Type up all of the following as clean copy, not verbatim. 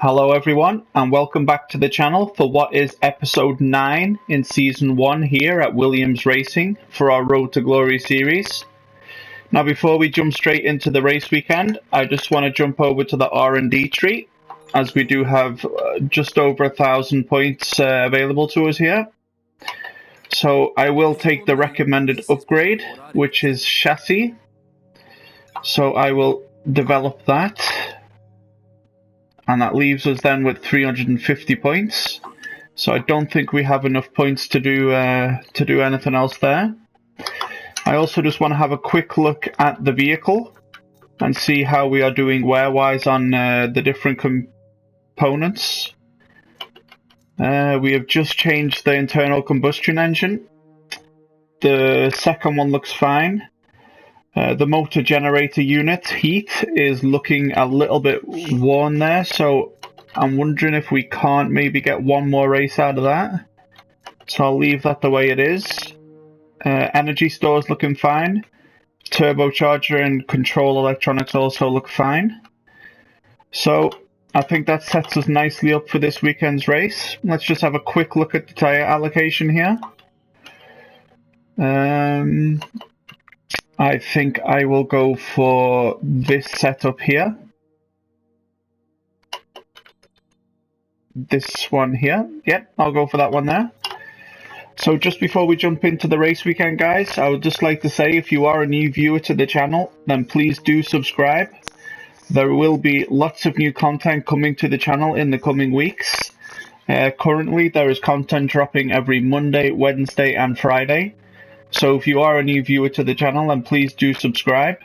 Hello everyone, and welcome back to the channel for what is episode 9 in season 1 here at Williams Racing for our Road to Glory series. Now before we jump straight into the race weekend, I just want to jump over to the R&D tree, as we do have just over 1,000 points available to us here. So I will take the recommended upgrade, which is chassis. So I will develop that. And that leaves us then with 350 points. So I don't think we have enough points to do anything else there. I also just want to have a quick look at the vehicle and see how we are doing wear-wise on the different components. We have just changed the internal combustion engine. The second one looks fine. The motor generator unit heat is looking a little bit worn there, so I'm wondering if we can't maybe get one more race out of that. So I'll leave that the way it is. Energy store is looking fine. Turbocharger and control electronics also look fine. So I think that sets us nicely up for this weekend's race. Let's just have a quick look at the tyre allocation here. I think I will go for this setup here. This one here. Yep, I'll go for that one there. So just before we jump into the race weekend, guys, I would just like to say if you are a new viewer to the channel, then please do subscribe. There will be lots of new content coming to the channel in the coming weeks. Currently, there is content dropping every Monday, Wednesday and Friday. So if you are a new viewer to the channel, then please do subscribe.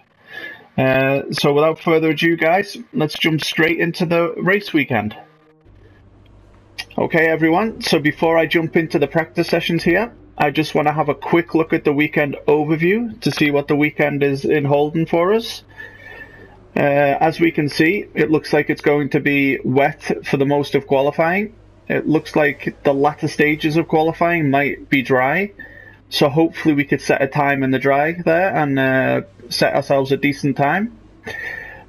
So without further ado, guys, let's jump straight into the race weekend. Okay, everyone, so before I jump into the practice sessions here, I just want to have a quick look at the weekend overview to see what the weekend is in holding for us. As we can see, it looks like it's going to be wet for the most of qualifying. It looks like the latter stages of qualifying might be dry. So hopefully we could set a time in the dry there and set ourselves a decent time.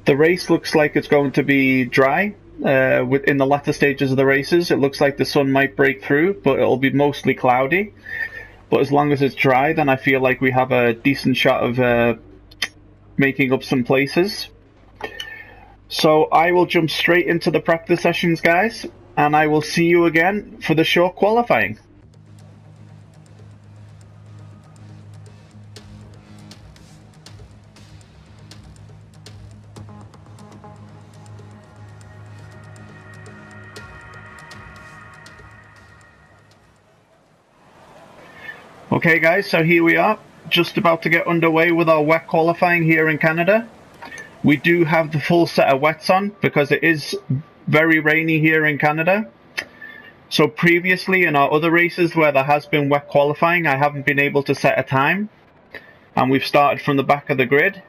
The race looks like it's going to be dry. In the latter stages of the races, it looks like the sun might break through, but it'll be mostly cloudy. But as long as it's dry, then I feel like we have a decent shot of making up some places. So I will jump straight into the practice sessions, guys, and I will see you again for the short qualifying. Okay guys, so here we are, just about to get underway with our wet qualifying here in Canada. We do have the full set of wets on because it is very rainy here in Canada. So previously in our other races where there has been wet qualifying, I haven't been able to set a time. And we've started from the back of the grid.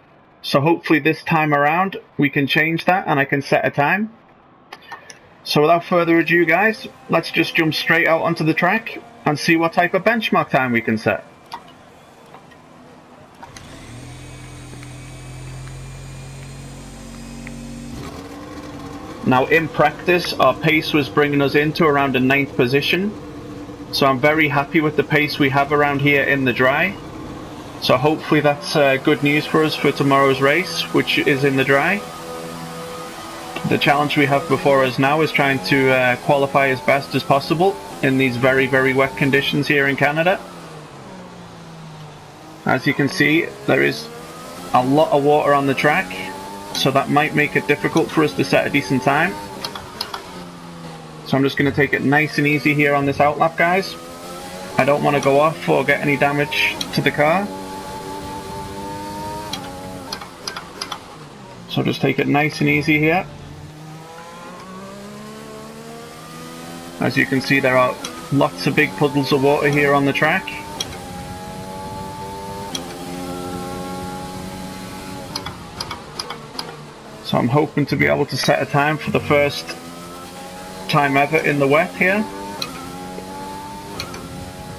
So hopefully this time around we can change that and I can set a time. So without further ado, guys, let's just jump straight out onto the track and see what type of benchmark time we can set. Now in practice, our pace was bringing us into around the 9th position. So I'm very happy with the pace we have around here in the dry. So hopefully that's good news for us for tomorrow's race, which is in the dry. The challenge we have before us now is trying to qualify as best as possible in these very, very wet conditions here in Canada. As you can see, there is a lot of water on the track, so that might make it difficult for us to set a decent time. So I'm just going to take it nice and easy here on this outlap, guys. I don't want to go off or get any damage to the car. So just take it nice and easy here. As you can see, there are lots of big puddles of water here on the track. So I'm hoping to be able to set a time for the first time ever in the wet here.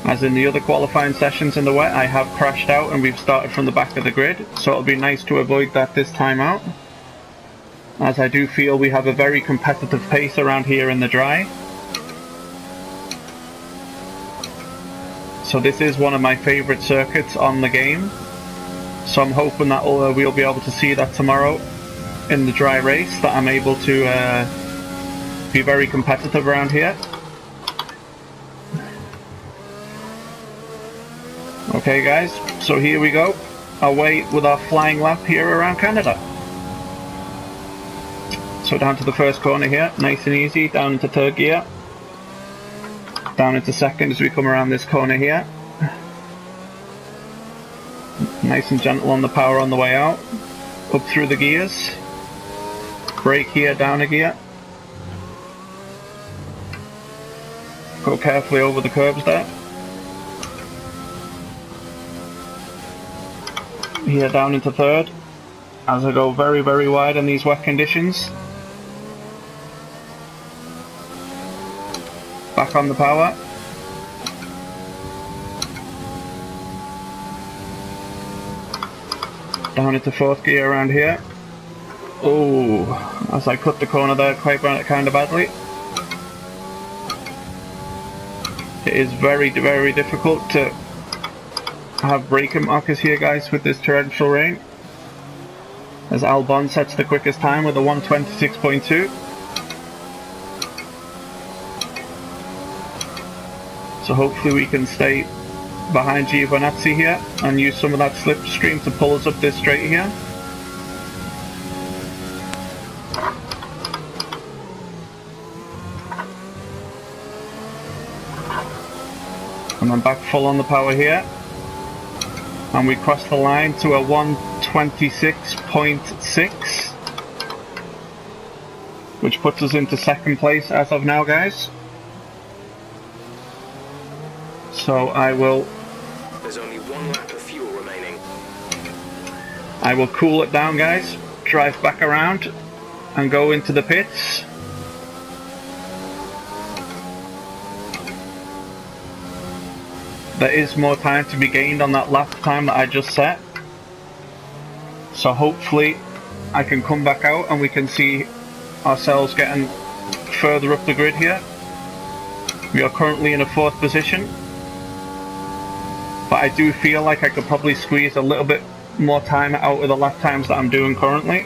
As in the other qualifying sessions in the wet, I have crashed out and we've started from the back of the grid, so it'll be nice to avoid that this time out. as I do feel we have a very competitive pace around here in the dry. So this is one of my favourite circuits on the game, so I'm hoping that we'll be able to see that tomorrow in the dry race, that I'm able to be very competitive around here. Okay guys, so here we go, away with our flying lap here around Canada. So down to the first corner here, nice and easy, down into third gear, down into second as we come around this corner here. Nice and gentle on the power on the way out, up through the gears, brake here, down a gear, go carefully over the curbs there. Here down into third, as I go very, very wide in these wet conditions. Back on the power. Down into fourth gear around here. Oh, as I cut the corner there quite kind of badly. It is very, very difficult to have braking markers here, guys, with this torrential rain. As Albon sets the quickest time with a 1:26.2. So hopefully we can stay behind Giovinazzi here and use some of that slipstream to pull us up this straight here. And then back full on the power here. And we cross the line to a 1:26.6, which puts us into second place as of now, guys. So There's only one lap of fuel remaining. I will cool it down, guys, drive back around and go into the pits. There is more time to be gained on that lap time that I just set. So hopefully I can come back out and we can see ourselves getting further up the grid here. We are currently in a fourth position, but I do feel like I could probably squeeze a little bit more time out of the lap times that I'm doing currently.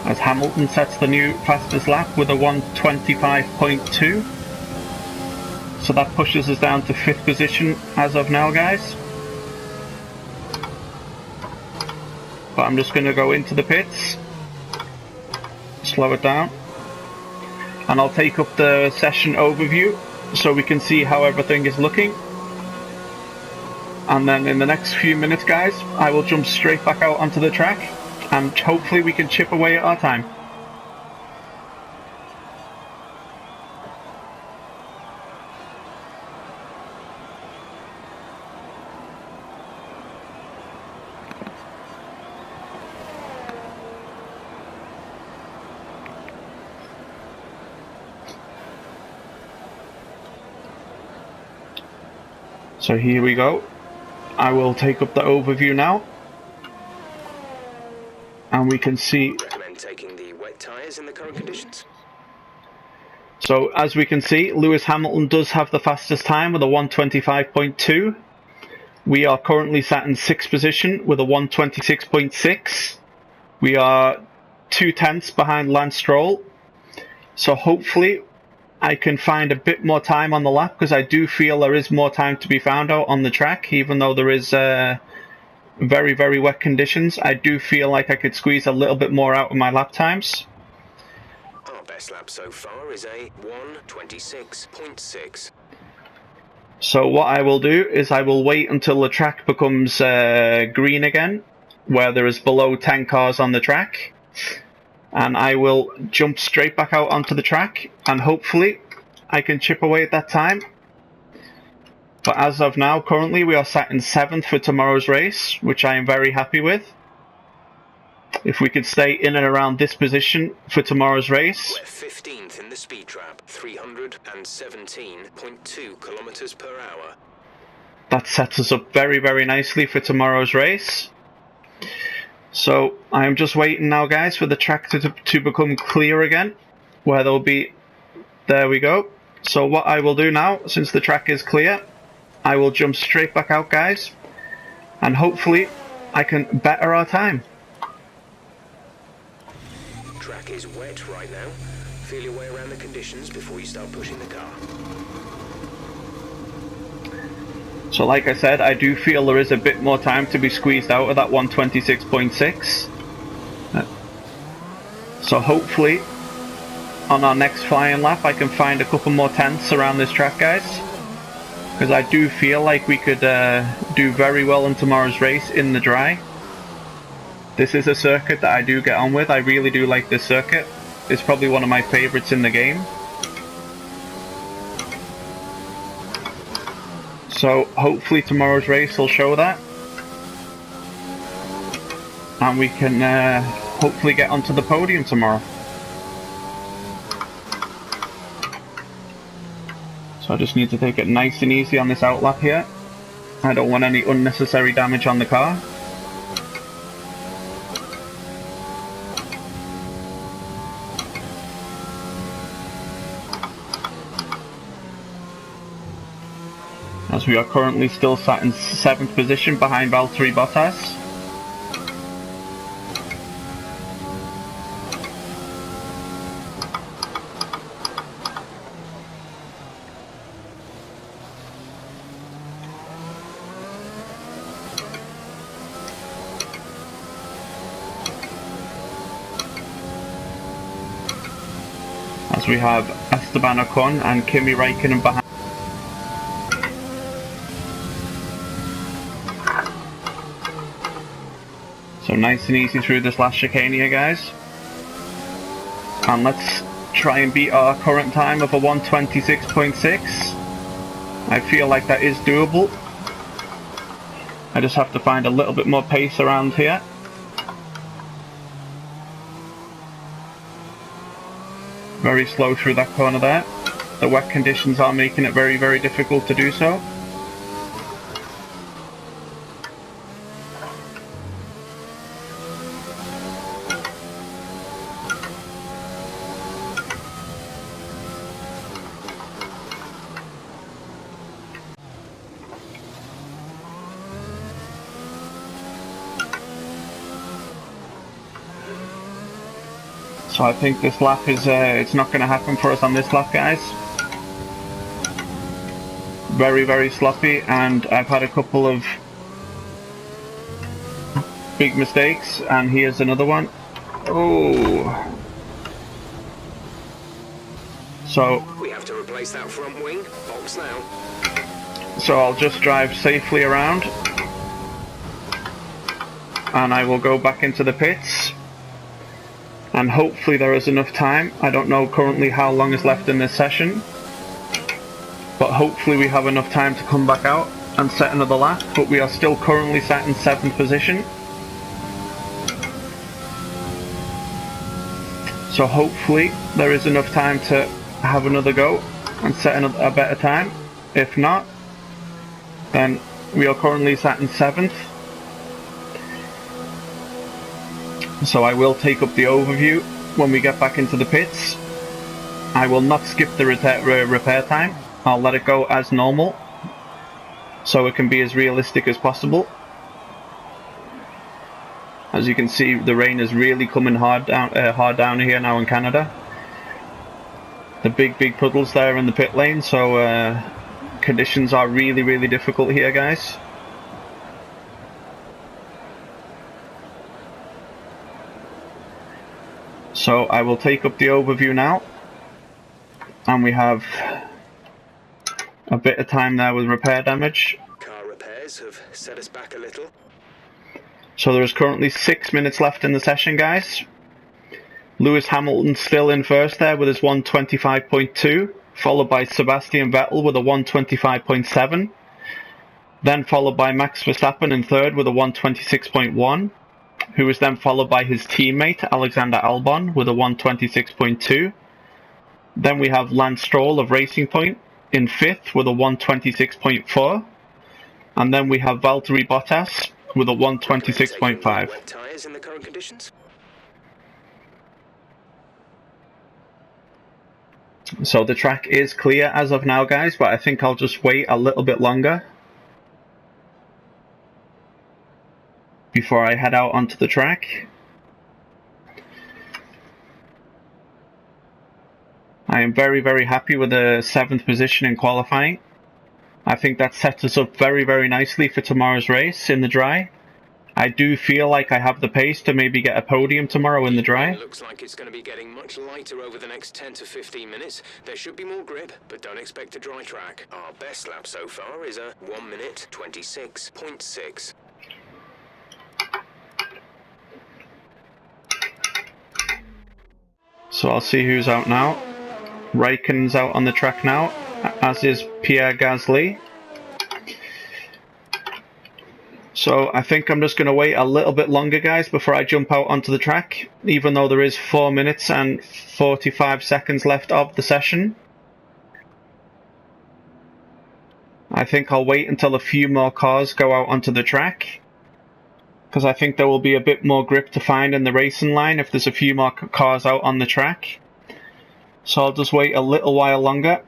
As Hamilton sets the new fastest lap with a 1:25.2. So that pushes us down to 5th position as of now, guys. But I'm just going to go into the pits, slow it down, and I'll take up the session overview so we can see how everything is looking. And then in the next few minutes, guys, I will jump straight back out onto the track and hopefully we can chip away at our time. So here we go. I will take up the overview now. And we can see. Recommend taking the wet tyres in the current conditions. So as we can see, Lewis Hamilton does have the fastest time with a 1:25.2. We are currently sat in 6th position with a 1:26.6. We are 2/10 behind Lance Stroll. So hopefully I can find a bit more time on the lap, because I do feel there is more time to be found out on the track, even though there is very, very wet conditions. I do feel like I could squeeze a little bit more out of my lap times. Our best lap so far is a 1:26.6. So what I will do is I will wait until the track becomes green again, where there is below 10 cars on the track, and I will jump straight back out onto the track, and hopefully I can chip away at that time. But as of now, currently we are sat in 7th for tomorrow's race, which I am very happy with. If we could stay in and around this position for tomorrow's race. We're 15th in the speed trap, 317.2 kilometers per hour. That sets us up very, very nicely for tomorrow's race. So I am just waiting now, guys, for the track to become clear again, where there'll be, there we go. So what I will do now, since the track is clear, I will jump straight back out, guys, and hopefully I can better our time. Track is wet right now. Feel your way around the conditions before you start pushing the car. So like I said, I do feel there is a bit more time to be squeezed out of that 126.6. So hopefully on our next flying lap I can find a couple more tenths around this track, guys. Because I do feel like we could do very well in tomorrow's race in the dry. This is a circuit that I do get on with. I really do like this circuit. It's probably one of my favourites in the game. So hopefully tomorrow's race will show that. And we can hopefully get onto the podium tomorrow. So I just need to take it nice and easy on this outlap here. I don't want any unnecessary damage on the car. As we are currently still sat in 7th position behind Valtteri Bottas. As we have Esteban Ocon and Kimi Räikkönen behind. So nice and easy through this last chicane here, guys. And let's try and beat our current time of a 126.6. I feel like that is doable. I just have to find a little bit more pace around here. Very slow through that corner there. The wet conditions are making it very, very difficult to do so. So I think this lap is, it's not going to happen for us on this lap, guys. Very, very sloppy, and I've had a couple of big mistakes, and here's another one. Oh. So We have to replace that front wing. Box now. So I'll just drive safely around, and I will go back into the pits. And hopefully there is enough time. I don't know currently how long is left in this session, but hopefully we have enough time to come back out and set another lap. But we are still currently sat in 7th position. So hopefully there is enough time to have another go and set a better time. If not, then we are currently sat in 7th. So I will take up the overview when we get back into the pits. I will not skip the repair time. I'll let it go as normal, so it can be as realistic as possible. As you can see, the rain is really coming hard down here now in Canada. The big puddles there in the pit lane, so conditions are really, really difficult here, guys. So I will take up the overview now, and we have a bit of time there with repair damage. Car repairs have set us back a little. So there is currently 6 minutes left in the session, guys. Lewis Hamilton still in first there with his 125.2, followed by Sebastian Vettel with a 125.7. then followed by Max Verstappen in third with a 126.1, who was then followed by his teammate Alexander Albon with a 126.2. Then we have Lance Stroll of Racing Point in fifth with a 126.4, and then we have Valtteri Bottas with a 126.5. Wet tires in the current conditions? So the track is clear as of now, guys, but I think I'll just wait a little bit longer before I head out onto the track. I am very, very happy with the 7th position in qualifying. I think that sets us up very, very nicely for tomorrow's race in the dry. I do feel like I have the pace to maybe get a podium tomorrow in the dry. It looks like it's going to be getting much lighter over the next 10 to 15 minutes. There should be more grip, but don't expect a dry track. Our best lap so far is a 1 minute 26.6. So I'll see who's out now. Raikkonen's out on the track now, as is Pierre Gasly. So I think I'm just going to wait a little bit longer, guys, before I jump out onto the track, even though there is 4 minutes and 45 seconds left of the session. I think I'll wait until a few more cars go out onto the track, because I think there will be a bit more grip to find in the racing line if there's a few more cars out on the track. So I'll just wait a little while longer.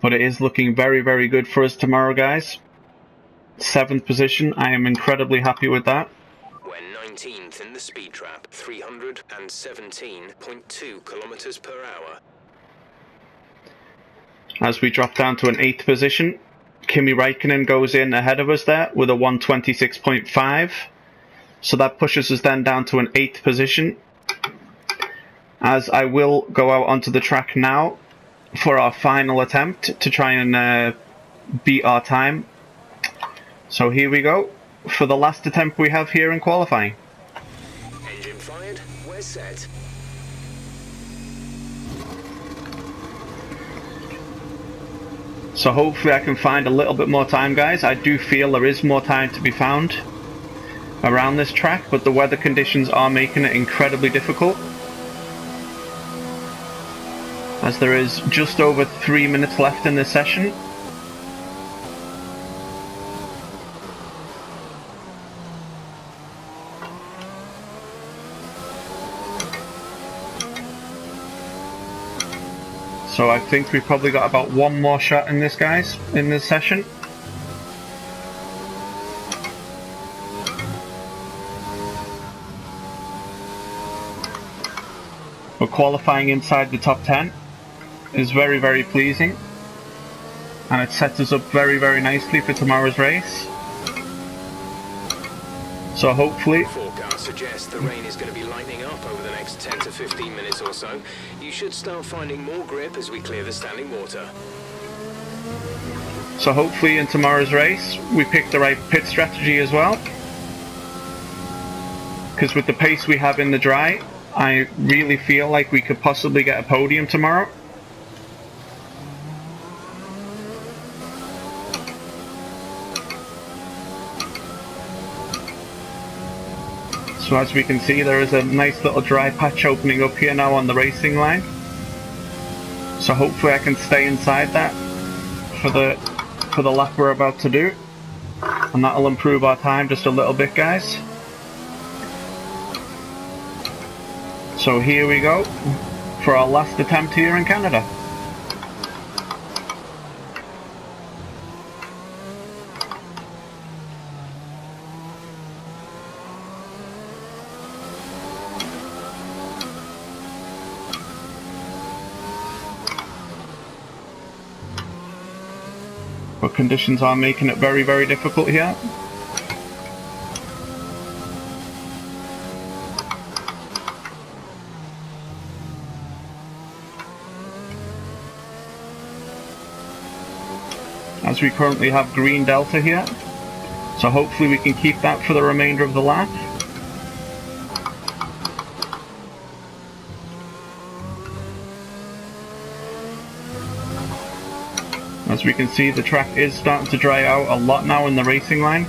But it is looking very, very good for us tomorrow, guys. 7th position, I am incredibly happy with that. We're 19th in the speed trap, 317.2 kilometers per hour. As we drop down to an 8th position, Kimi Raikkonen goes in ahead of us there with a 126.5. So that pushes us then down to an 8th position. As I will go out onto the track now for our final attempt to try and beat our time. So here we go for the last attempt we have here in qualifying. Engine fired, we're set. So hopefully I can find a little bit more time, guys. I do feel there is more time to be found around this track, but the weather conditions are making it incredibly difficult, as there is just over 3 minutes left in this session. So I think we've probably got about one more shot in this, guys, in this session. But qualifying inside the top 10 is very, very pleasing, and it sets us up very, very nicely for tomorrow's race. So hopefully... Forecast suggests the rain is going to be lightening up over the next 10 to 15 minutes or so. You should start finding more grip as we clear the standing water. So hopefully in tomorrow's race we pick the right pit strategy as well, because with the pace we have in the dry, I really feel like we could possibly get a podium tomorrow. So as we can see, there is a nice little dry patch opening up here now on the racing line. So hopefully I can stay inside that for the lap we're about to do, and that'll improve our time just a little bit, guys. So here we go for our last attempt here in Canada. But conditions are making it very, very difficult here. As we currently have green delta here, so hopefully we can keep that for the remainder of the lap. As we can see, the track is starting to dry out a lot now in the racing line.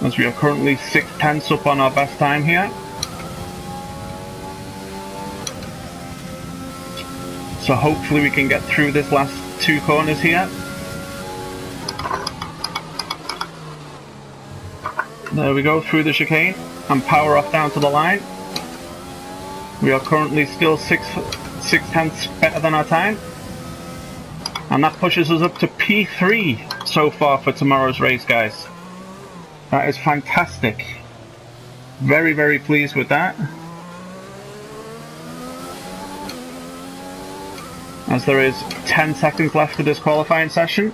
As we are currently 6/10 up on our best time here. So hopefully we can get through this last 2 corners here. There we go, through the chicane and power off down to the line. We are currently still 6/10 better than our time. And that pushes us up to P3 so far for tomorrow's race, guys. That is fantastic. Very, very pleased with that. As there is 10 seconds left of this qualifying session.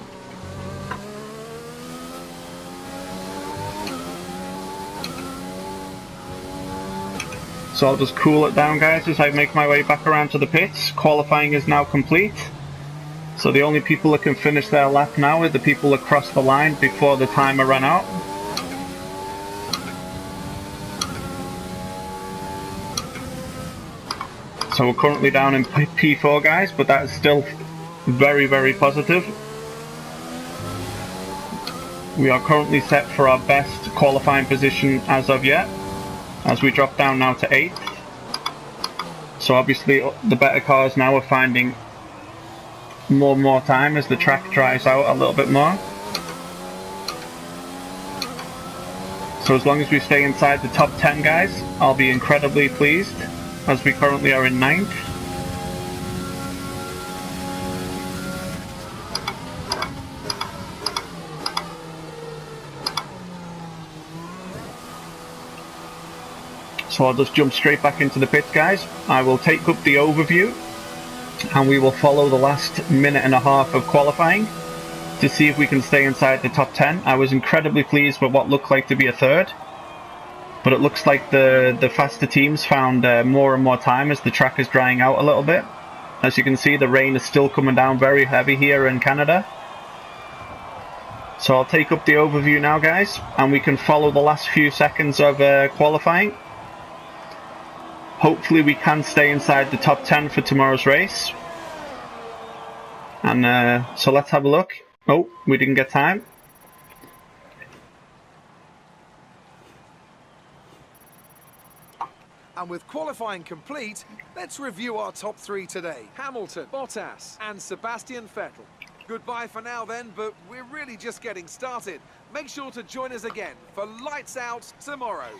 So I'll just cool it down, guys, as I make my way back around to the pits. Qualifying is now complete. So the only people that can finish their lap now are the people that cross the line before the timer ran out. So we're currently down in P4, guys, but that is still very, very positive. We are currently set for our best qualifying position as of yet, as we drop down now to 8th. So obviously the better cars now are finding more time as the track dries out a little bit more. So as long as we stay inside the top 10, guys, I'll be incredibly pleased, as we currently are in 9th. So I'll just jump straight back into the pits, guys. I will take up the overview and we will follow the last minute and a half of qualifying to see if we can stay inside the top 10. I was incredibly pleased with what looked like to be a 3rd, but it looks like the faster teams found more and more time as the track is drying out a little bit. As you can see, the rain is still coming down very heavy here in Canada. So I'll take up the overview now, guys, and we can follow the last few seconds of qualifying. Hopefully we can stay inside the top 10 for tomorrow's race. And so let's have a look. Oh, we didn't get time. And with qualifying complete, let's review our top 3 today. Hamilton, Bottas and Sebastian Vettel. Goodbye for now then, but we're really just getting started. Make sure to join us again for Lights Out tomorrow.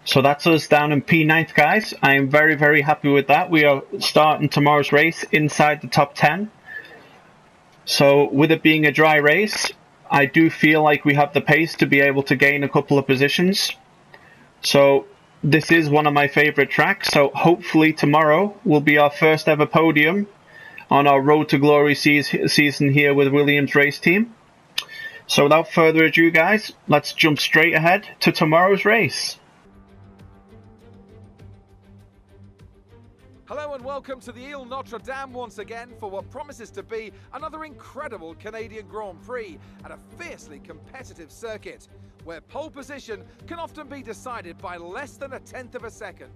So that's us down in P9th, guys. I am very, very happy with that. We are starting tomorrow's race inside the top 10. So with it being a dry race, I do feel like we have the pace to be able to gain a couple of positions. So this is one of my favourite tracks. So hopefully tomorrow will be our first ever podium on our Road to Glory season here with Williams Race Team. So without further ado, guys, let's jump straight ahead to tomorrow's race. Hello and welcome to the Ile Notre Dame once again for what promises to be another incredible Canadian Grand Prix at a fiercely competitive circuit, where pole position can often be decided by less than 1/10 of a second.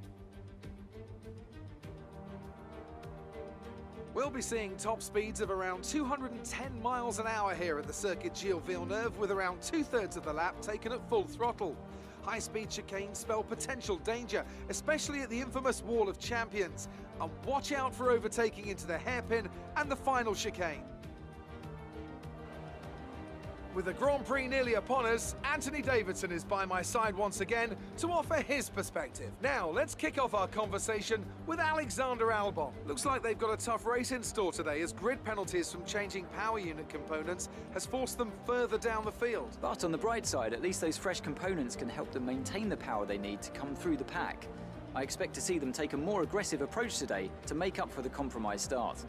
We'll be seeing top speeds of around 210 miles an hour here at the Circuit Gilles Villeneuve, with around 2/3 of the lap taken at full throttle. High-speed chicanes spell potential danger, especially at the infamous Wall of Champions. And watch out for overtaking into the hairpin and the final chicane. With the Grand Prix nearly upon us, Anthony Davidson is by my side once again to offer his perspective. Now, let's kick off our conversation with Alexander Albon. Looks like they've got a tough race in store today, as grid penalties from changing power unit components has forced them further down the field. But on the bright side, at least those fresh components can help them maintain the power they need to come through the pack. I expect to see them take a more aggressive approach today to make up for the compromised start.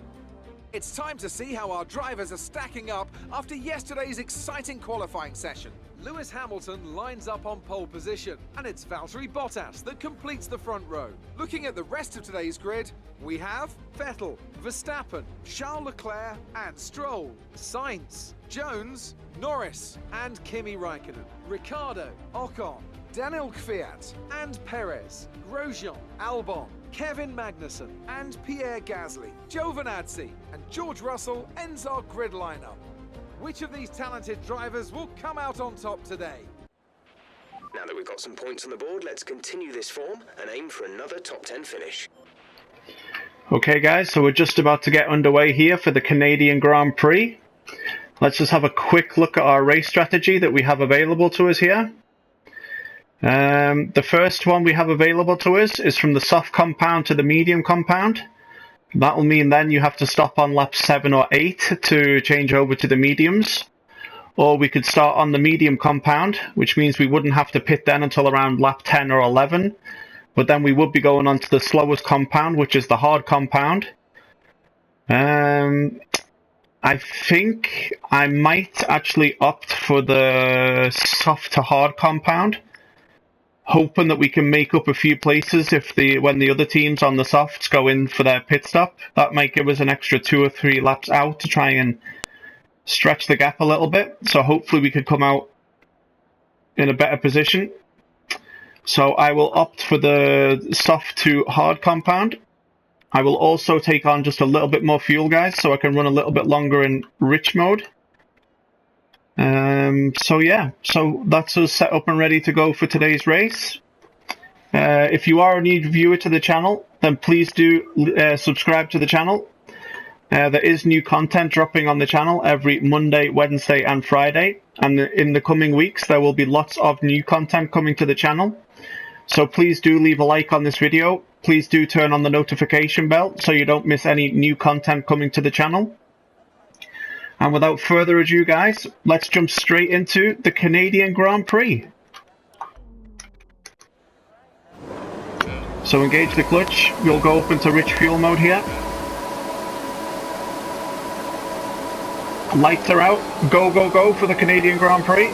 It's time to see how our drivers are stacking up after yesterday's exciting qualifying session. Lewis Hamilton lines up on pole position, and it's Valtteri Bottas that completes the front row. Looking at the rest of today's grid, We have Vettel, Verstappen, Charles Leclerc and Stroll, Sainz, Jones, Norris and Kimi Raikkonen, Ricciardo, Ocon, Daniel Kvyat and Perez, Grosjean, Albon, Kevin Magnussen and Pierre Gasly, Giovinazzi and George Russell ends our grid lineup. Which of these talented drivers will come out on top today? Now that we've got some points on the board, let's continue this form and aim for another top 10 finish. Okay guys, so we're just about to get underway here for the Canadian Grand Prix. Let's just have a quick look at our race strategy that we have available to us here. The first one we have available to us is from the soft compound to the medium compound. That will mean then you have to stop on lap 7 or 8 to change over to the mediums. Or we could start on the medium compound, which means we wouldn't have to pit then until around lap 10 or 11. But then we would be going on to the slowest compound, which is the hard compound. I think I might actually opt for the soft to hard compound, hoping that we can make up a few places when the other teams on the softs go in for their pit stop. That might give us an extra 2 or 3 laps out to try and stretch the gap a little bit. So hopefully we could come out in a better position. So I will opt for the soft to hard compound. I will also take on just a little bit more fuel, guys, so I can run a little bit longer in rich mode. So that's us set up and ready to go for today's race. If you are a new viewer to the channel, then please do subscribe to the channel. There is new content dropping on the channel every Monday, Wednesday and Friday. And in the coming weeks, there will be lots of new content coming to the channel. So please do leave a like on this video. Please do turn on the notification bell so you don't miss any new content coming to the channel. And without further ado, guys, let's jump straight into the Canadian Grand Prix. So engage the clutch. We'll go up into rich fuel mode here. Lights are out. Go, go, go for the Canadian Grand Prix.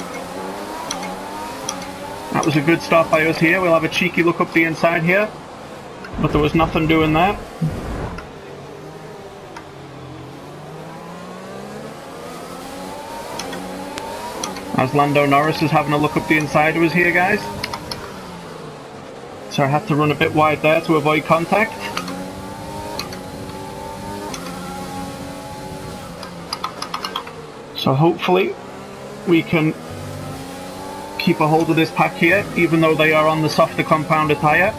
That was a good start by us here. We'll have a cheeky look up the inside here. But there was nothing doing that. As Lando Norris is having a look up the inside of us here, guys. So I had to run a bit wide there to avoid contact. So hopefully we can keep a hold of this pack here, even though they are on the softer compounder tyre.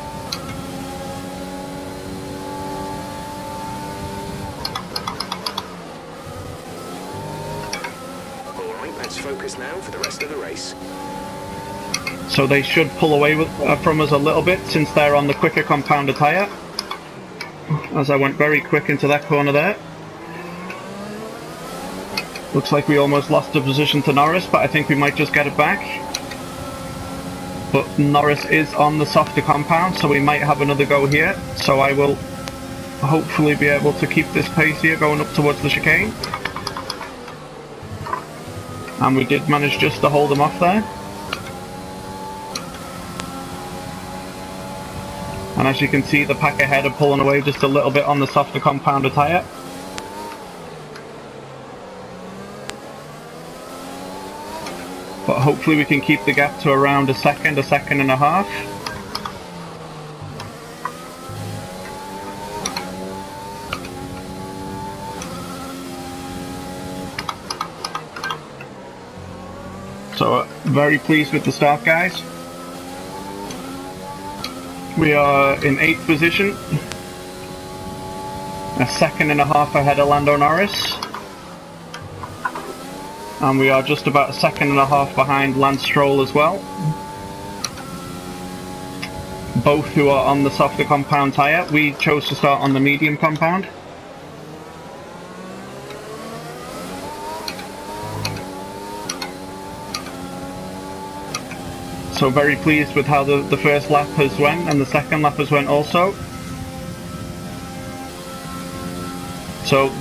Alright, let's focus now for the rest of the race. So they should pull away from us a little bit since they're on the quicker compounder tyre. As I went very quick into that corner there. Looks like we almost lost the position to Norris, but I think we might just get it back. But Norris is on the softer compound, so we might have another go here. So I will hopefully be able to keep this pace here going up towards the chicane. And we did manage just to hold them off there. And as you can see, the pack ahead are pulling away just a little bit on the softer compounder tyre. But hopefully we can keep the gap to around a second and a half. So very pleased with the start, guys. We are in 8th position. A second and a half ahead of Lando Norris. And we are just about a second and a half behind Lance Stroll as well. Both who are on the softer compound tyre. We chose to start on the medium compound. So very pleased with how the first lap has went and the second lap has went also. So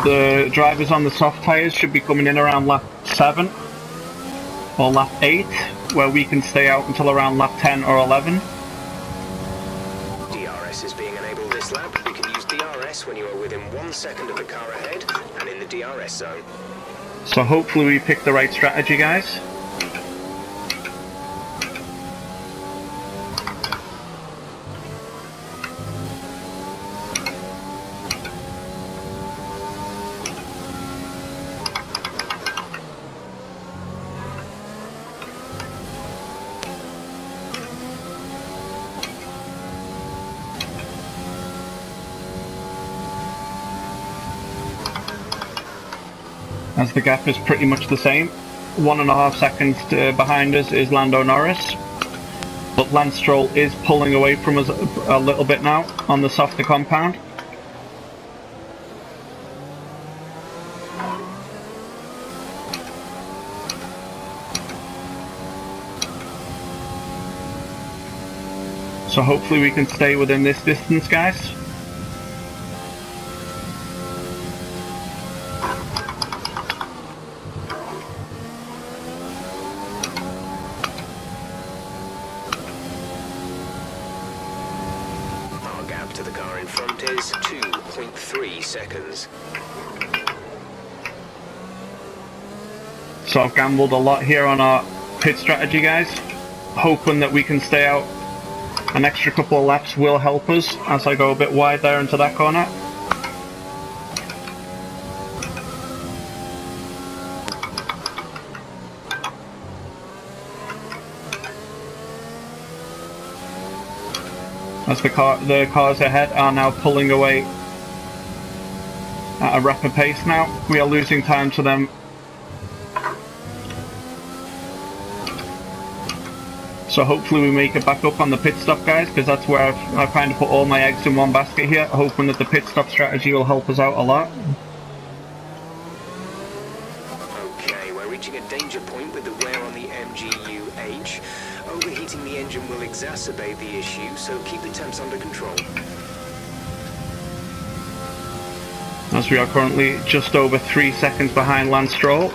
the drivers on the soft tyres should be coming in around lap 7 or lap 8, where we can stay out until around lap 10 or 11. DRS is being enabled this lap. second of the car ahead and in the DRS zone. So hopefully we pick the right strategy, guys. As the gap is pretty much the same. 1.5 seconds behind us is Lando Norris, but Lance Stroll is pulling away from us a little bit now on the softer compound. So hopefully we can stay within this distance, guys. To the car in front is 2.3 seconds. So I've gambled a lot here on our pit strategy, guys, hoping that we can stay out. An extra couple of laps will help us as I go a bit wide there into that corner. As the cars ahead are now pulling away at a rapid pace now. We are losing time to them. So hopefully we make it back up on the pit stop, guys, because that's where I've kind of put all my eggs in one basket here, hoping that the pit stop strategy will help us out a lot. Okay, we're reaching a danger point with the wear on the MGU-H. Overheating the engine will exacerbate the issue, so keep the temps under control. As we are currently just over 3 seconds behind Lance Stroll.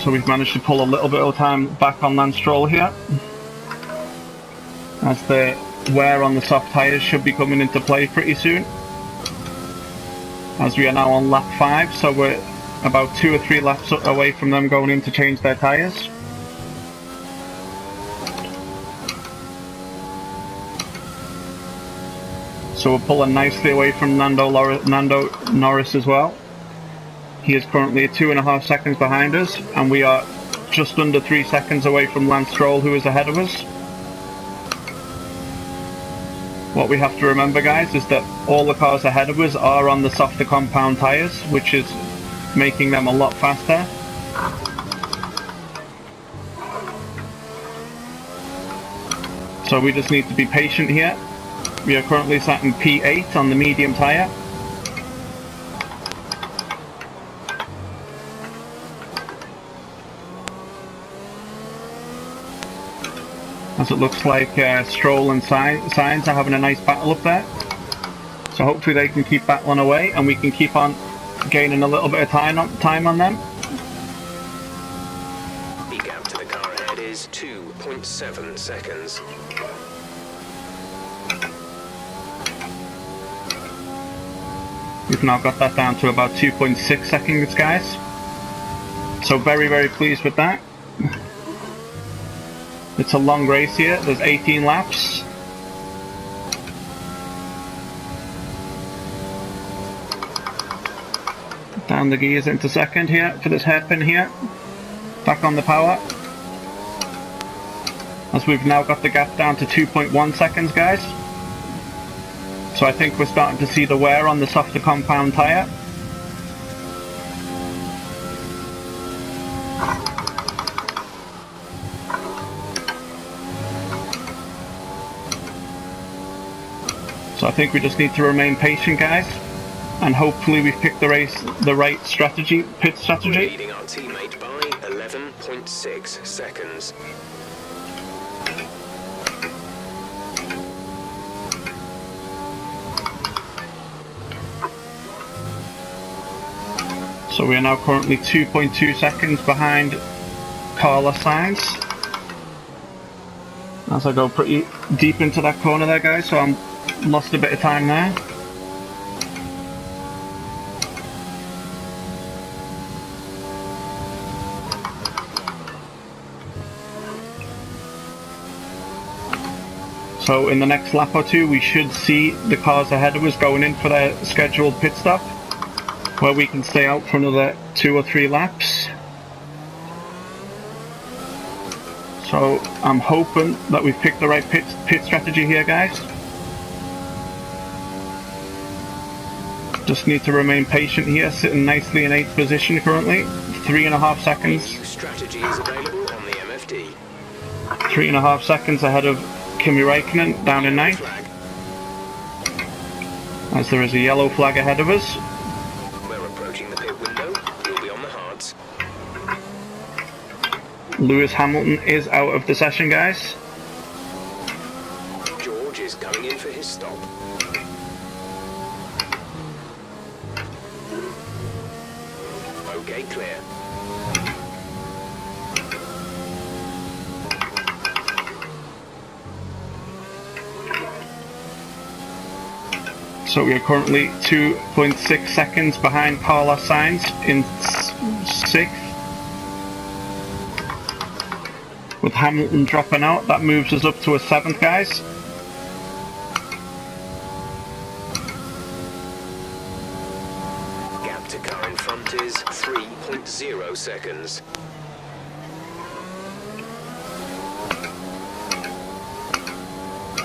So we've managed to pull a little bit of time back on Lance Stroll here, as the wear on the soft tyres should be coming into play pretty soon. As we are now on lap 5, so we're about 2 or 3 laps away from them going in to change their tyres. So we're pulling nicely away from Lando Norris as well. He is currently 2.5 seconds behind us, and we are just under 3 seconds away from Lance Stroll, who is ahead of us. What we have to remember, guys, is that all the cars ahead of us are on the softer compound tyres, which is making them a lot faster. So we just need to be patient here. We are currently sat in P8 on the medium tyre. As it looks like Stroll and Sainz are having a nice battle up there. So hopefully they can keep battling away and we can keep on gaining a little bit of time on them. The gap to the car ahead is 2.7 seconds. We've now got that down to about 2.6 seconds, guys. So very, very pleased with that. It's a long race here, there's 18 laps. Down the gears into second here for this hairpin here. Back on the power. As we've now got the gap down to 2.1 seconds, guys. So I think we're starting to see the wear on the softer compound tyre. So I think we just need to remain patient, guys. And hopefully we've picked the right strategy, pit We're strategy. leading our teammate by 11.6 seconds. So we are now currently 2.2 seconds behind Carlos Sainz. As I go pretty deep into that corner there, guys, so I'm lost a bit of time there. So in the next lap or two, we should see the cars ahead of us going in for their scheduled pit stop, where we can stay out for another 2 or 3 laps. So I'm hoping that we've picked the right pit strategy here, guys. Just need to remain patient here, sitting nicely in 8th position currently. 3.5 seconds. New strategy is available on the MFD. 3.5 seconds ahead of Kimi Räikkönen down in 9th. Flag. As there is a yellow flag ahead of us. We're approaching the pit window. You'll be on the hards. Lewis Hamilton is out of the session, guys. George is coming in for his stop. Okay, clear. So we are currently 2.6 seconds behind Carlos Sainz in 6th. With Hamilton dropping out, that moves us up to a 7th, guys. Gap to car in front is 3.0 seconds.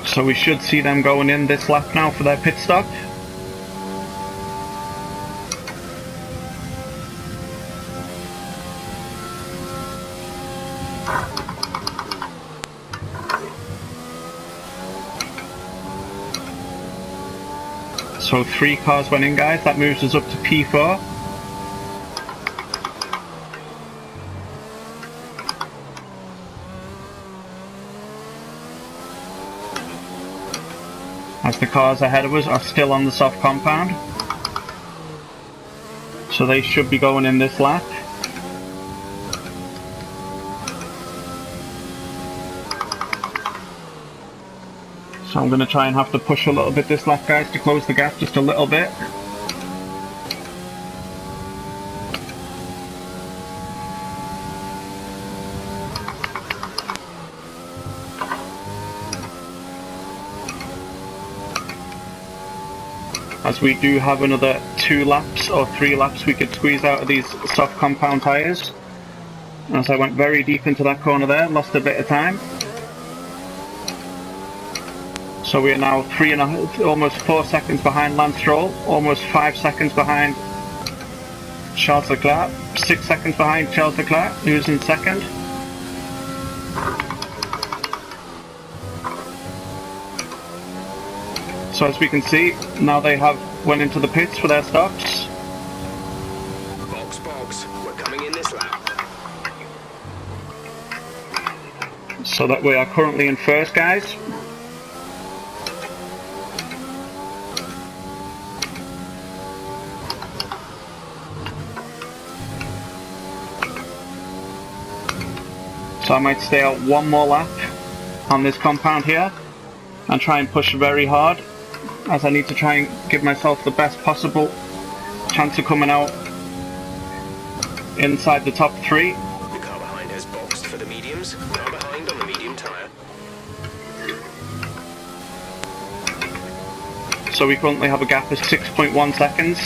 So we should see them going in this lap now for their pit stop. So 3 cars went in, guys. That moves us up to P4. As the cars ahead of us are still on the soft compound. So they should be going in this lap. So I'm going to try and have to push a little bit this lap, guys, to close the gap just a little bit. As we do have another 2 laps or 3 laps we could squeeze out of these soft compound tyres. As I went very deep into that corner there, lost a bit of time. So we are now 3.5, almost 4 seconds behind Lance Stroll, almost 5 seconds behind Charles Leclerc, 6 seconds behind Charles Leclerc, who's in 2nd. So as we can see, now they have went into the pits for their stops. Box, box. We're coming in this lap. So that we are currently in 1st, guys. So I might stay out 1 more lap on this compound here and try and push very hard, as I need to try and give myself the best possible chance of coming out inside the top 3. The car behind has boxed for the mediums. Car behind on the medium tyre. So we currently have a gap of 6.1 seconds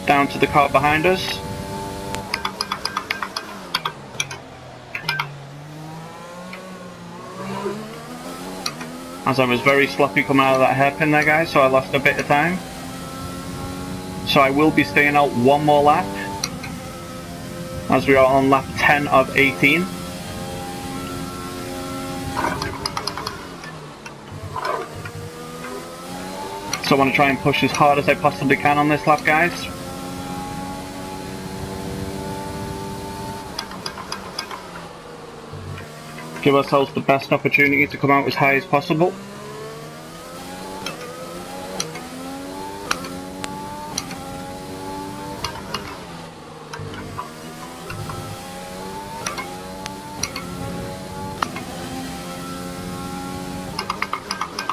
down to the car behind us. As I was very sloppy coming out of that hairpin there, guys, so I lost a bit of time. So I will be staying out 1 more lap, as we are on lap 10 of 18. So I want to try and push as hard as I possibly can on this lap, guys. Give ourselves the best opportunity to come out as high as possible.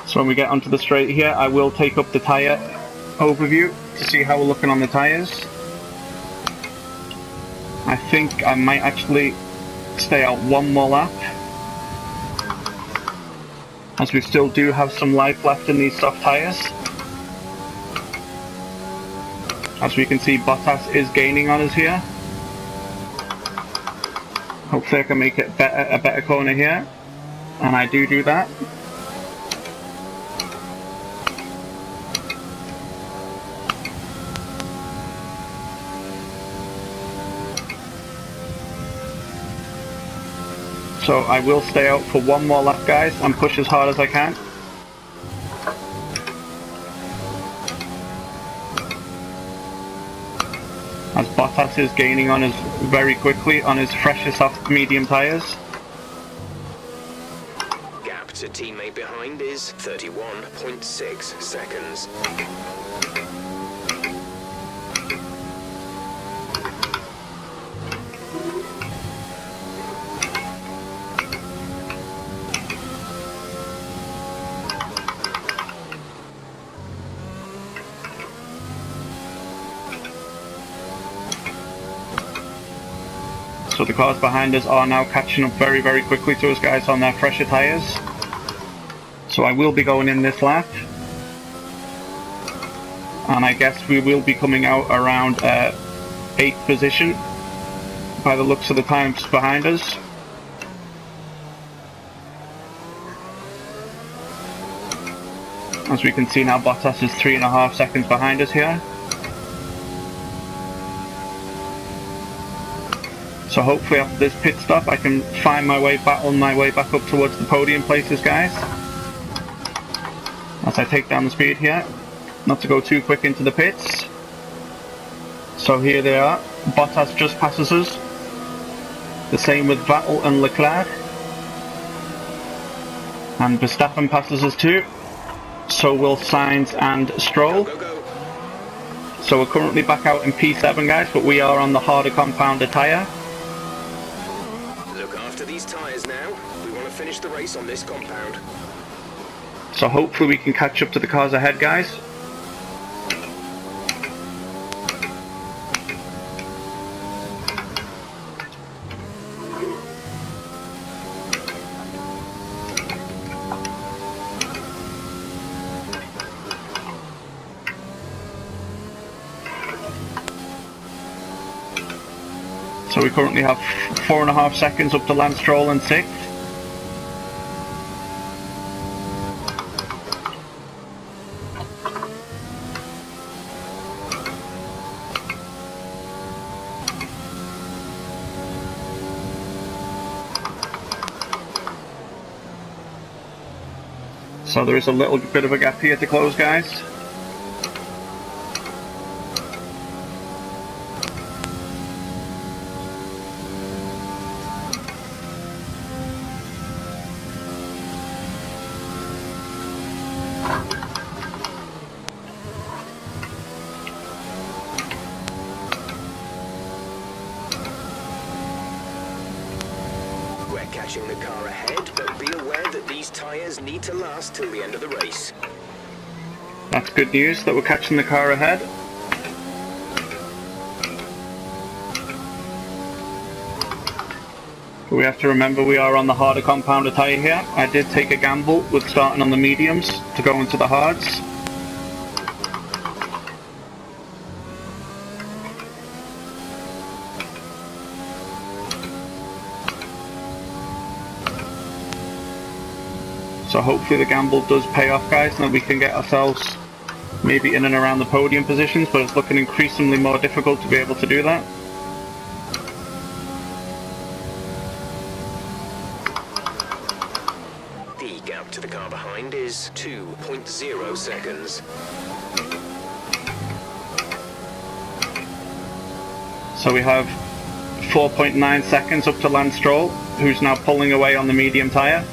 So when we get onto the straight here, I will take up the tyre overview to see how we're looking on the tyres. I think I might actually stay out one more lap, as we still do have some life left in these soft tyres. As we can see, Bottas is gaining on us here. Hopefully I can make it a better corner here, and I do that. So I will stay out for one more lap, guys, and push as hard as I can. As Bottas is gaining on us very quickly on his freshest soft medium tyres. Gap to teammate behind is 31.6 seconds. So the cars behind us are now catching up very, very quickly to us, guys, on their fresher tyres. So I will be going in this lap. And I guess we will be coming out around 8th position by the looks of the times behind us. As we can see now, Bottas is 3.5 seconds behind us here. So hopefully after this pit stop I can find my way back up towards the podium places, guys. As I take down the speed here, not to go too quick into the pits. So here they are. Bottas just passes us. The same with Vettel and Leclerc. And Verstappen passes us too. So will Sainz and Stroll. So we're currently back out in P7, guys, but we are on the harder compounder tyre. These tyres now. We want to finish the race on this compound. So hopefully we can catch up to the cars ahead, guys. So we currently have 4.5 seconds up to Lance Stroll in 6th. So there is a little bit of a gap here to close, guys. Catching the car ahead, but be aware that these tyres need to last till the end of the race. That's good news that we're catching the car ahead. But we have to remember we are on the harder compounder tyre here. I did take a gamble with starting on the mediums to go into the hards. So hopefully the gamble does pay off, guys, and that we can get ourselves maybe in and around the podium positions, but it's looking increasingly more difficult to be able to do that. The Gap to the car behind is 2.0 seconds. So we have 4.9 seconds up to Lance Stroll, who's now pulling away on the medium tyre.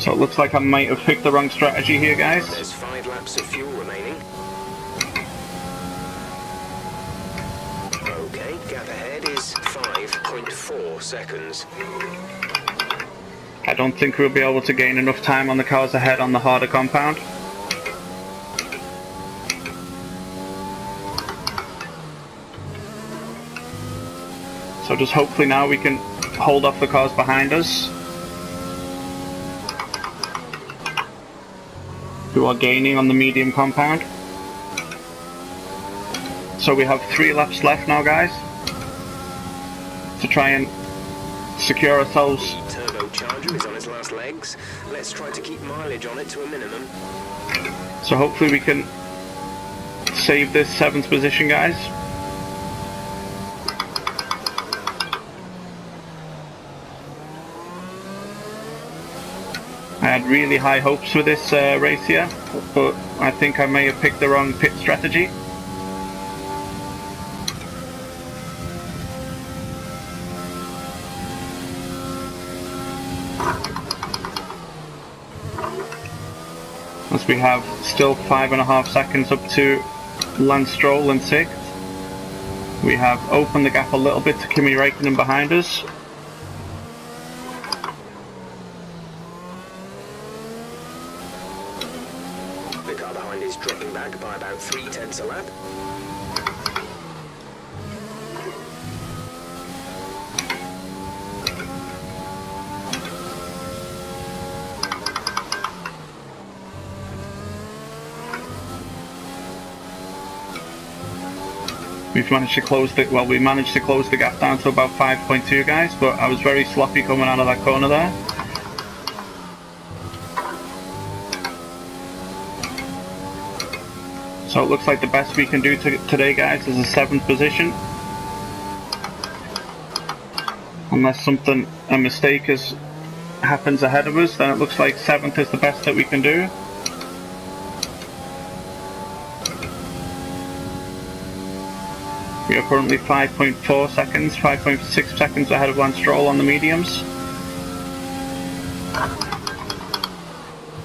So it looks like I might have picked the wrong strategy here, guys. There's 5 laps of fuel remaining. Okay, gap ahead is 5.4 seconds. I don't think we'll be able to gain enough time on the cars ahead on the harder compound. So just hopefully now we can hold off the cars behind us, who are gaining on the medium compound. So we have 3 laps left now, guys, to try and secure ourselves. Turbocharger is on its last legs. Let's try to keep mileage on it to a minimum. So hopefully we can save this 7th position, guys. I had really high hopes with this race here, but I think I may have picked the wrong pit strategy. As we have still 5.5 seconds up to Lance Stroll in 6th. We have opened the gap a little bit to Kimi Räikkönen behind us. The car behind is dropping back by about 0.3 a lap. We've managed to close the, well, we managed to close the gap down to about 5.2, guys, but I was very sloppy coming out of that corner there. So it looks like the best we can do today, guys, is a 7th position. Unless a mistake happens ahead of us, then it looks like 7th is the best that we can do. We are currently 5.4 seconds, 5.6 seconds ahead of Lance Stroll on the mediums.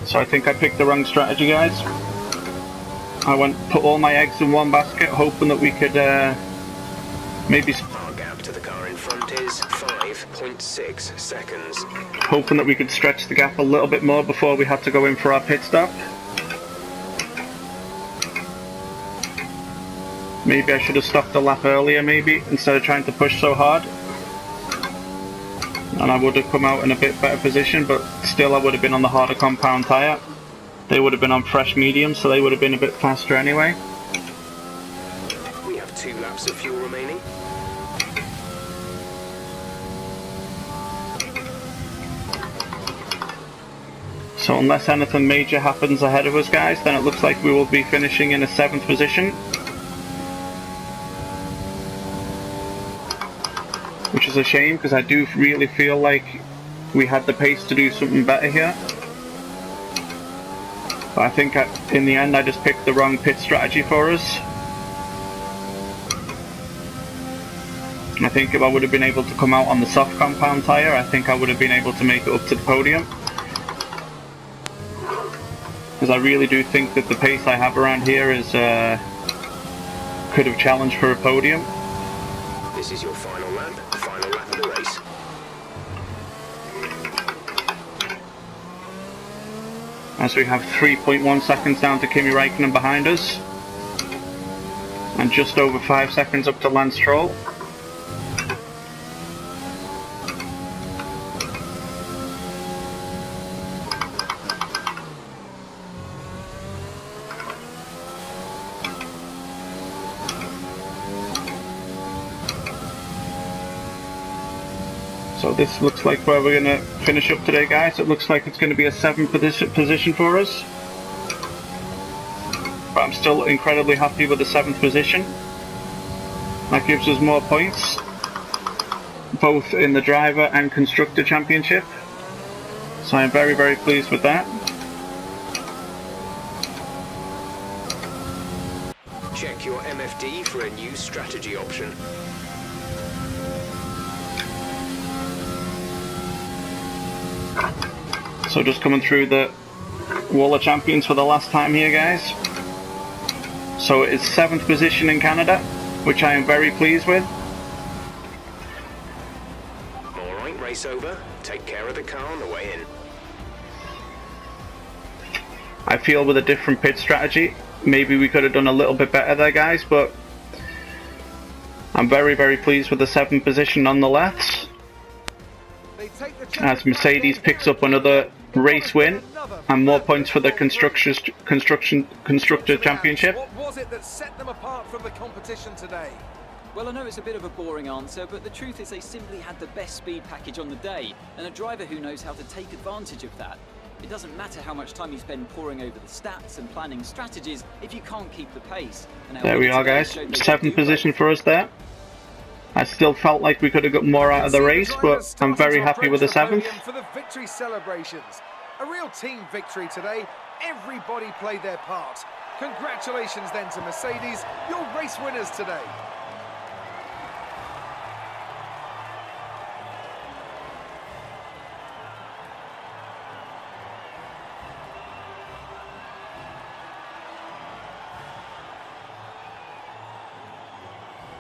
So I think I picked the wrong strategy, guys. I put all my eggs in one basket, hoping that we could maybe... Our gap to the car in front is 5.6 seconds. Hoping that we could stretch the gap a little bit more before we had to go in for our pit stop. Maybe I should have stopped a lap earlier, maybe, instead of trying to push so hard. And I would have come out in a bit better position, but still I would have been on the harder compound tyre. They would have been on fresh medium, so they would have been a bit faster anyway. We have 2 laps of fuel remaining. So unless anything major happens ahead of us, guys, then it looks like we will be finishing in a 7th position. Which is a shame, because I do really feel like we had the pace to do something better here. But I think in the end I just picked the wrong pit strategy for us. I think if I would have been able to come out on the soft compound tyre, I think I would have been able to make it up to the podium. Because I really do think that the pace I have around here is could have challenged for a podium. This is your final lap of the race. As we have 3.1 seconds down to Kimi Räikkönen behind us. And just over 5 seconds up to Lance Stroll. So this looks like where we're going to finish up today, guys. It looks like it's going to be a 7th position for us. But I'm still incredibly happy with the 7th position. That gives us more points. both in the driver and constructor championship. So I'm very, very pleased with that. Check your MFD for a new strategy option. So just coming through the Wall of Champions for the last time here, guys. So it is 7th position in Canada, which I am very pleased with. Alright, race over. Take care of the car on the way in. I feel with a different pit strategy, maybe we could have done a little bit better there, guys, but I'm very, very pleased with the 7th position nonetheless. As Mercedes picks up another race win and more points for the constructor championship. What was it that set them apart from the competition today? Well, I know it's a bit of a boring answer, but the truth is they simply had the best speed package on the day, and a driver who knows how to take advantage of that. It doesn't matter how much time you spend poring over the stats and planning strategies if you can't keep the pace. And there we are, guys. 7th position for us there. I still felt like we could have got more out of the race, but I'm very happy with the 7th. For the victory celebrations. A real team victory today. Everybody played their part. Congratulations then to Mercedes, your race winners today.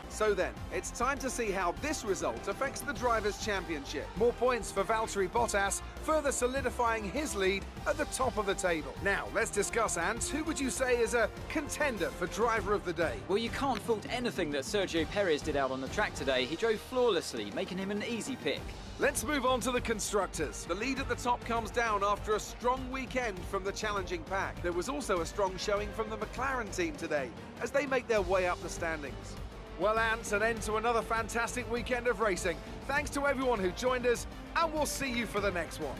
So then, it's time to see how this result affects the Drivers' Championship. More points for Valtteri Bottas, further solidifying his lead at the top of the table. Now, let's discuss, Ant, who would you say is a contender for Driver of the Day? Well, you can't fault anything that Sergio Perez did out on the track today. He drove flawlessly, making him an easy pick. Let's move on to the constructors. The lead at the top comes down after a strong weekend from the challenging pack. There was also a strong showing from the McLaren team today, as they make their way up the standings. Well, Ant, an end to another fantastic weekend of racing. Thanks to everyone who joined us, and we'll see you for the next one.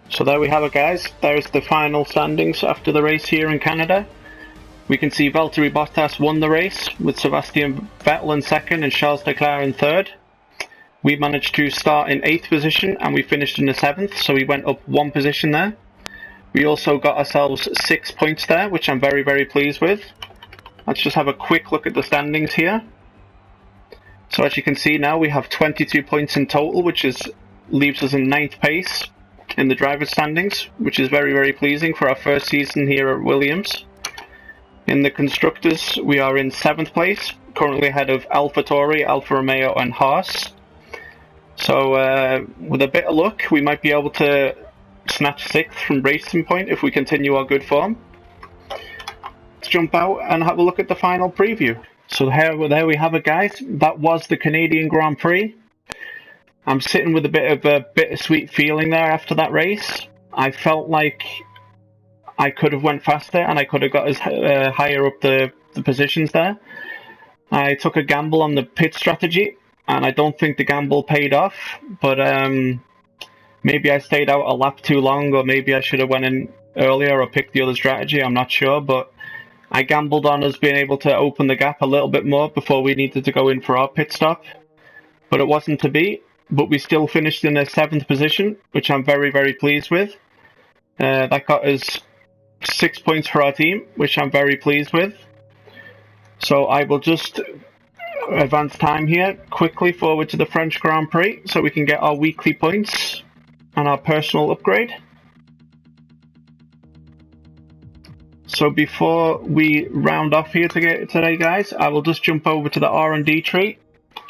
So there we have it, guys. There's the final standings after the race here in Canada. We can see Valtteri Bottas won the race with Sebastian Vettel in 2nd and Charles Leclerc in 3rd. We managed to start in 8th position and we finished in the 7th, so we went up 1 position there. We also got ourselves 6 points there, which I'm very, very pleased with. Let's just have a quick look at the standings here. So as you can see now, we have 22 points in total, which leaves us in 9th place in the driver's standings, which is very, very pleasing for our first season here at Williams. In the constructors, we are in 7th place, currently ahead of AlphaTauri, Alfa Romeo and Haas. So with a bit of luck, we might be able to snatch 6th from Racing Point if we continue our good form. Let's jump out and have a look at the final preview. So there we have it, guys. That was the Canadian Grand Prix. I'm sitting with a bit of a bittersweet feeling there after that race. I felt like I could have went faster and I could have got us higher up the positions there. I took a gamble on the pit strategy and I don't think the gamble paid off, but maybe I stayed out a lap too long, or maybe I should have went in earlier or picked the other strategy. I'm not sure, but I gambled on us being able to open the gap a little bit more before we needed to go in for our pit stop. But it wasn't to be. But we still finished in a 7th position, which I'm very, very pleased with. That got us 6 points for our team, which I'm very pleased with. So I will just advance time here quickly forward to the French Grand Prix so we can get our weekly points and our personal upgrade. So before we round off here today, guys, I will just jump over to the R&D tree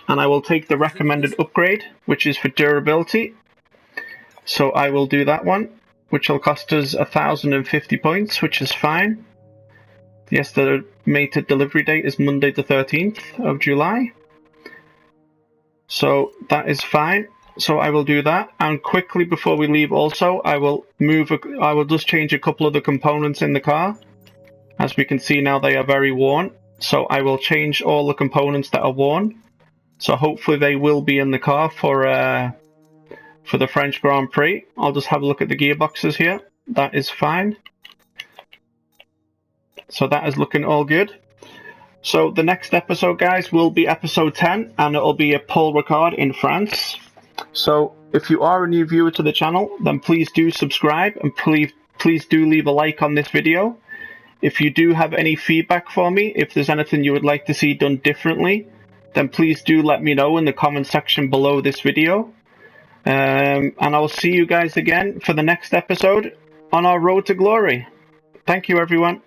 and I will take the recommended upgrade, which is for durability. So I will do that one, which will cost us 1,050 points, which is fine. The estimated delivery date is Monday the 13th of July. So that is fine. So I will do that, and quickly before we leave also, I will just change a couple of the components in the car. As we can see now, they are very worn. So I will change all the components that are worn. So hopefully they will be in the car for the French Grand Prix. I'll just have a look at the gearboxes here. That is fine. So that is looking all good. So the next episode, guys, will be episode 10, and it'll be a pull record in France. So if you are a new viewer to the channel, then please do subscribe, and please do leave a like on this video. If you do have any feedback for me, if there's anything you would like to see done differently, then please do let me know in the comment section below this video. And I will see you guys again for the next episode on our road to glory. Thank you, everyone.